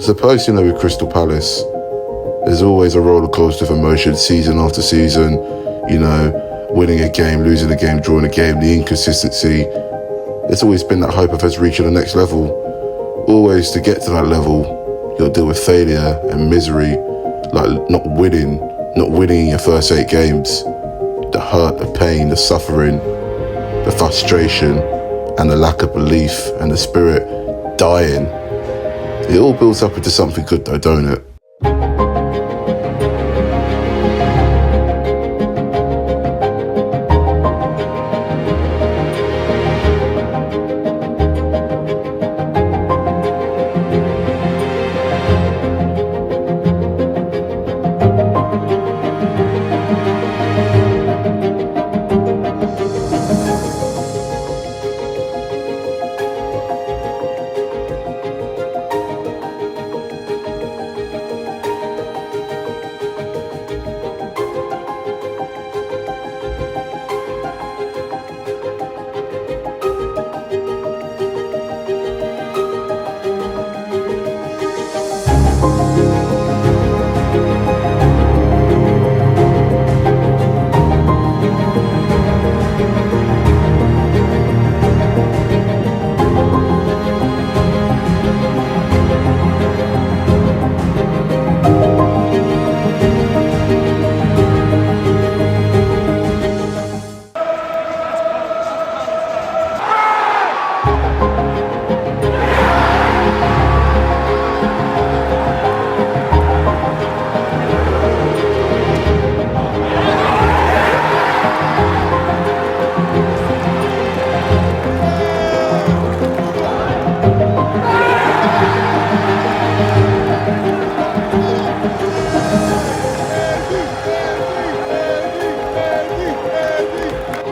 Suppose, with Crystal Palace, there's always a roller coaster of emotion season after season, winning a game, losing a game, drawing a game, the inconsistency. There's always been that hope of us reaching the next level. Always to get to that level, you'll deal with failure and misery, like not winning in your first 8 games. The hurt, the pain, the suffering, the frustration, and the lack of belief and the spirit dying. It all builds up into something good though, don't it?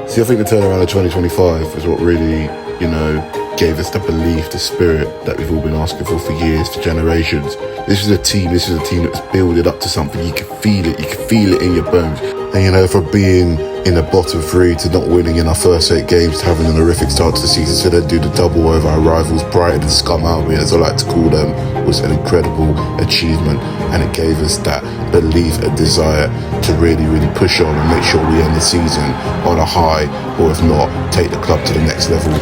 See, I think the turnaround of 2025 is what really, gave us the belief, the spirit that we've all been asking for years, for generations. This is a team that's building up to something. You can feel it in your bones. And from being in the bottom 3 to not winning in our first 8 games to having an horrific start to the season to then do the double over our rivals, Brighton and Scum Army, as I like to call them, was an incredible achievement, and it gave us that belief and desire to really, really push on and make sure we end the season on a high, or if not, take the club to the next level.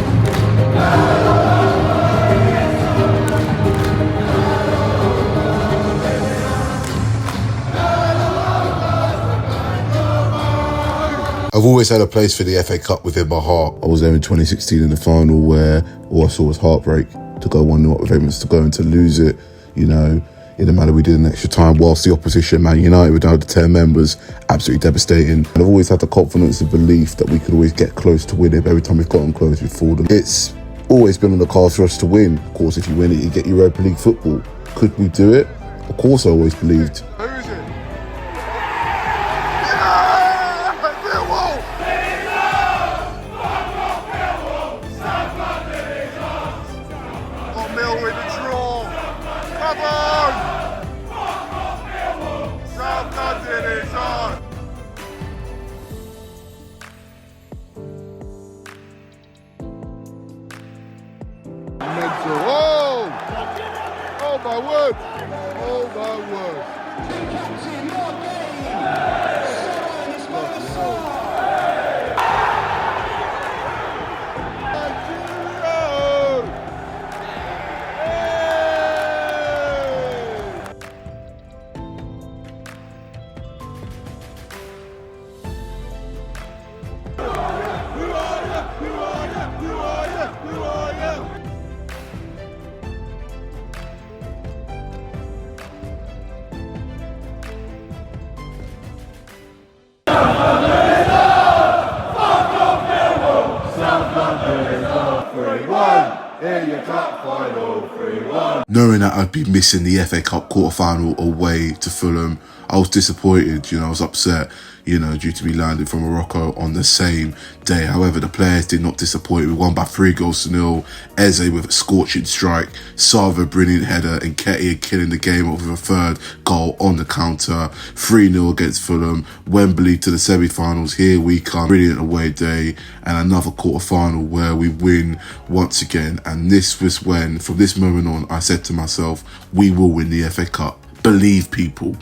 I've always had a place for the FA Cup within my heart. I was there in 2016 in the final where all I saw was heartbreak. To go 1-0 up with Everton, to go and to lose it, in the manner we did in extra time, whilst the opposition, Man United, were down to 10 men, was absolutely devastating. And I've always had the confidence and belief that we could always get close to winning. Every time we've gotten close, we've fallen. It's always been on the cards for us to win. Of course, if you win it, you get Europa League football. Could we do it? Of course, I always believed. Oh my word! Oh my word! Knowing that I'd be missing the FA Cup quarter-final away to Fulham, I was disappointed, I was upset. due to be landed from Morocco on the same day. However, the players did not disappoint. We won by 3-0. Eze with a scorching strike, Sava brilliant header, and Ketia killing the game off with a third goal on the counter. 3-0 against Fulham. Wembley to the semi-finals. Here we come. Brilliant away day, and another quarter-final where we win once again. And this was when, from this moment on, I said to myself, we will win the FA Cup. Believe, people.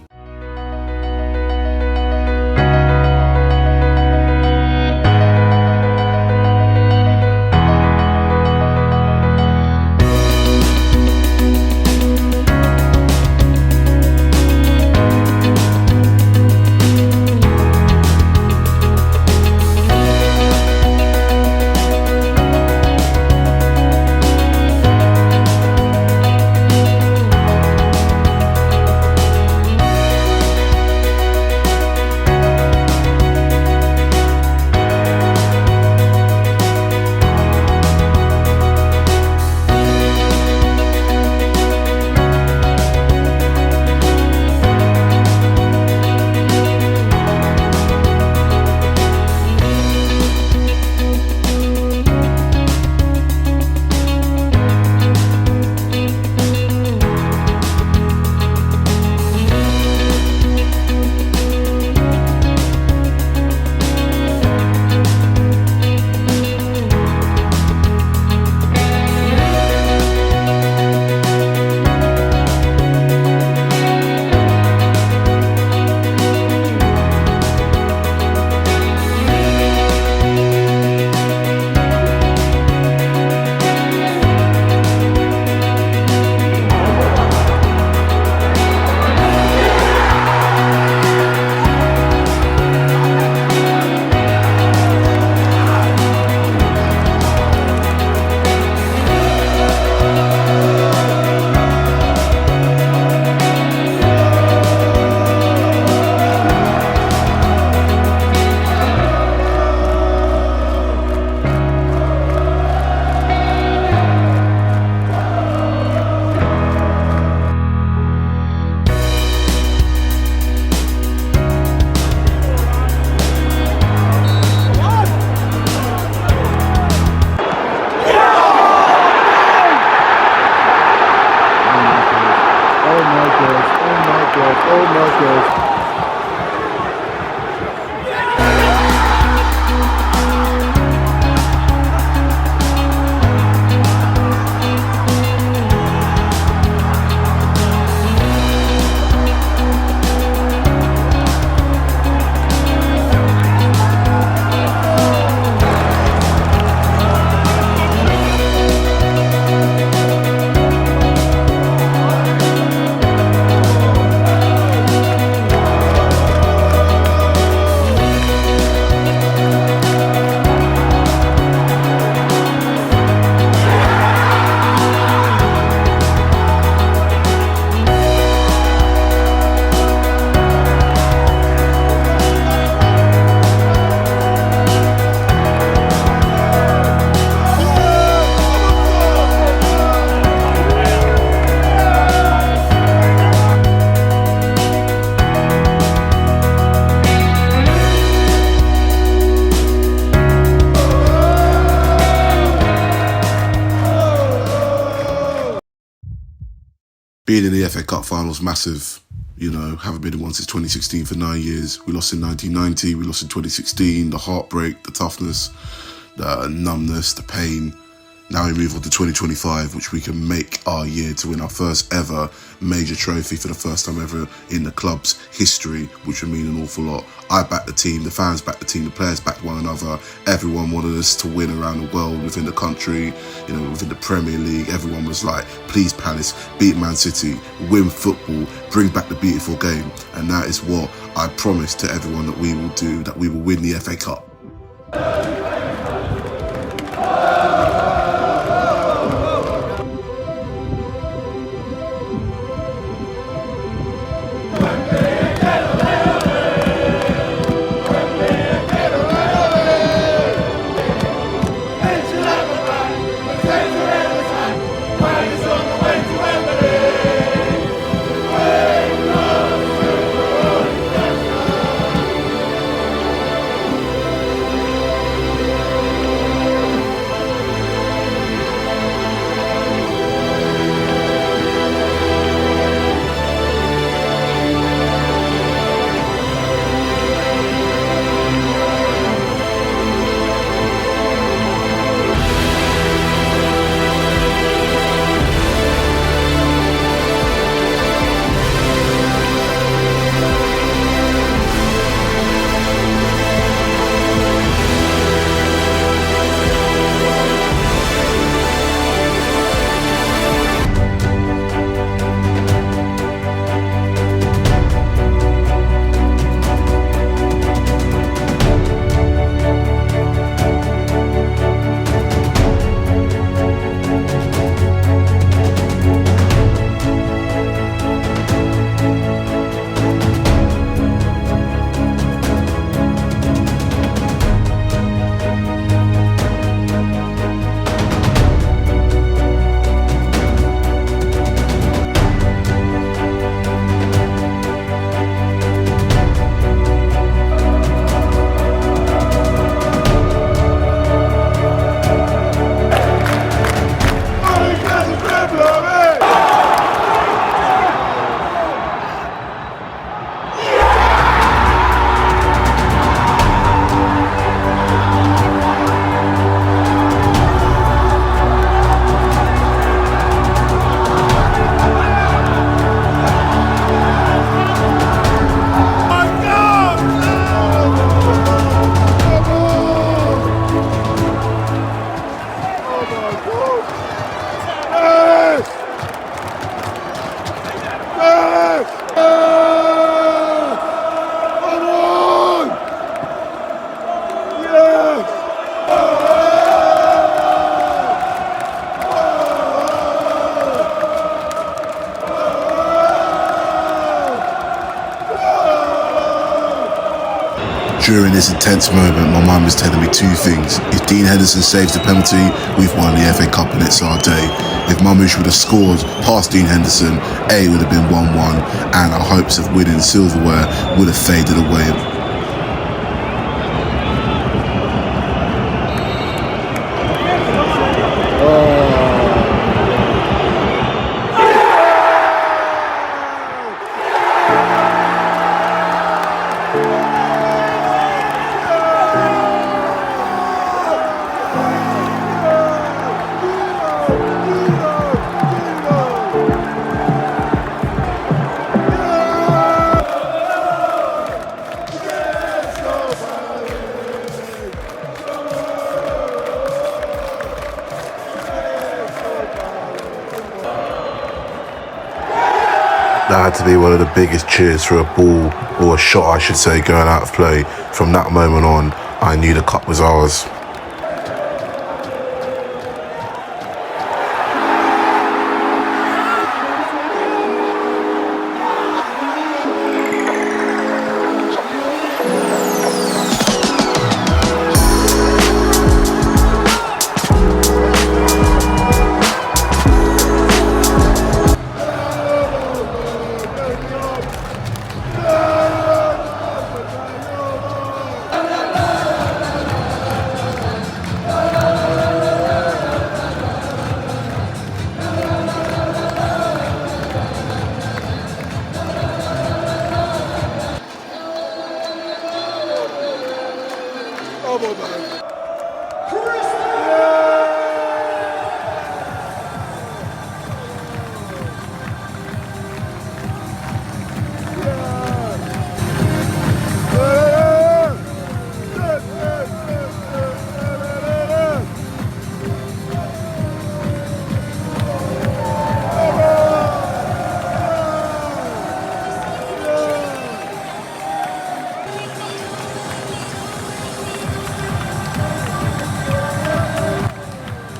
Being in the FA Cup finals, massive. Haven't been in one since 2016 for 9 years. We lost in 1990, we lost in 2016. The heartbreak, the toughness, the numbness, the pain. Now we move on to 2025, which we can make our year to win our first ever major trophy for the first time ever in the club's history, which would mean an awful lot. I backed the team, the fans backed the team, the players backed one another. Everyone wanted us to win around the world, within the country, within the Premier League. Everyone was like, please Palace, beat Man City, win football, bring back the beautiful game. And that is what I promised to everyone that we will do, that we will win the FA Cup. During this intense moment, my mind was telling me two things. If Dean Henderson saves the penalty, we've won the FA Cup and it's our day. If Mamouche would have scored past Dean Henderson, it would have been 1-1 and our hopes of winning silverware would have faded away. That had to be one of the biggest cheers for a ball, or a shot I should say, going out of play. From that moment on, I knew the cup was ours. Come on, man.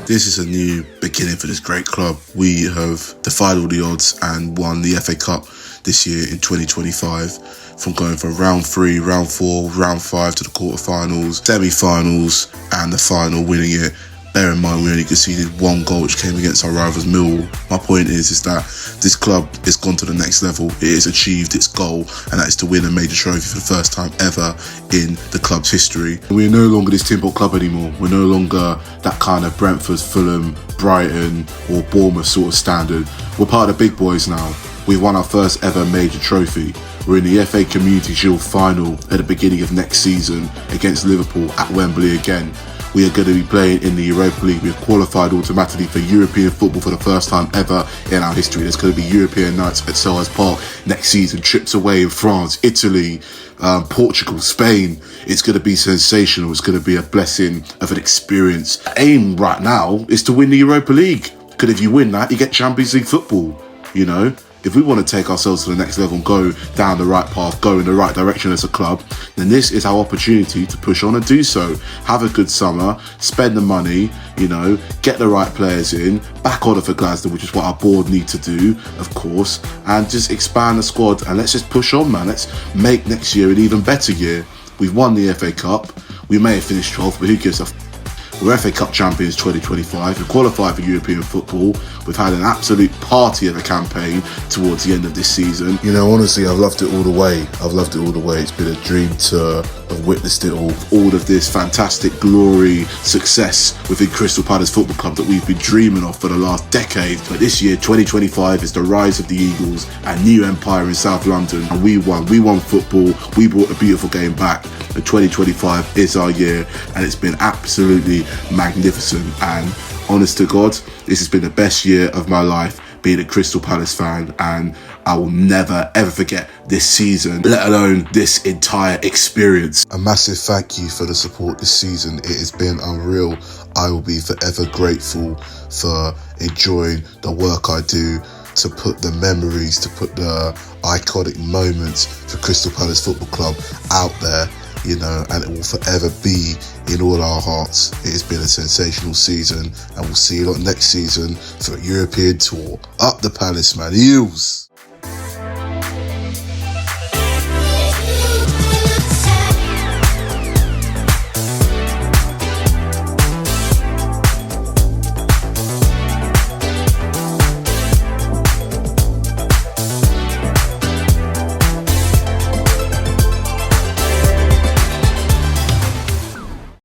This is a new beginning for this great club. We have defied all the odds and won the FA Cup this year in 2025. From going from round 3, round 4, round 5 to the quarterfinals, semi-finals and the final, winning it. Bear in mind we only conceded one goal, which came against our rivals Millwall. My point is that this club has gone to the next level. It has achieved its goal, and that is to win a major trophy for the first time ever in the club's history. We're no longer this tin pot club anymore. We're no longer that kind of Brentford, Fulham, Brighton or Bournemouth sort of standard. We're part of the big boys now. We've won our first ever major trophy. We're in the FA Community Shield final at the beginning of next season against Liverpool at Wembley again. We are going to be playing in the Europa League. We've qualified automatically for European football for the first time ever in our history. There's going to be European nights at Selhurst Park next season. Trips away in France, Italy, Portugal, Spain. It's going to be sensational. It's going to be a blessing of an experience. Aim right now is to win the Europa League. Because if you win that, you get Champions League football, you know. If we want to take ourselves to the next level and go down the right path, go in the right direction as a club, then this is our opportunity to push on and do so. Have a good summer, spend the money, you know, get the right players in, back order for Glasgow, which is what our board need to do, of course, and just expand the squad and let's just push on, man. Let's make next year an even better year. We've won the FA Cup. We may have finished 12th, but who gives a We're FA Cup champions 2025. We've qualified for European football. We've had an absolute party of a campaign towards the end of this season. You know, honestly, I've loved it all the way. I've loved it all the way. It's been a dream to have witnessed it all of this fantastic glory, success within Crystal Palace Football Club that we've been dreaming of for the last decade. But this year, 2025, is the rise of the Eagles, a new empire in South London. And we won. We won football. We brought the beautiful game back. And 2025 is our year. And it's been absolutely magnificent. And honest to God, this has been the best year of my life being a Crystal Palace fan, and I will never ever forget this season, let alone this entire experience. A massive thank you for the support this season. It has been unreal. I will be forever grateful for enjoying the work I do, to put the memories, to put the iconic moments for Crystal Palace Football Club out there, you know, and it will forever be in all our hearts. It has been a sensational season, and we'll see you lot next season for a European tour. Up the Palace, man. Eels!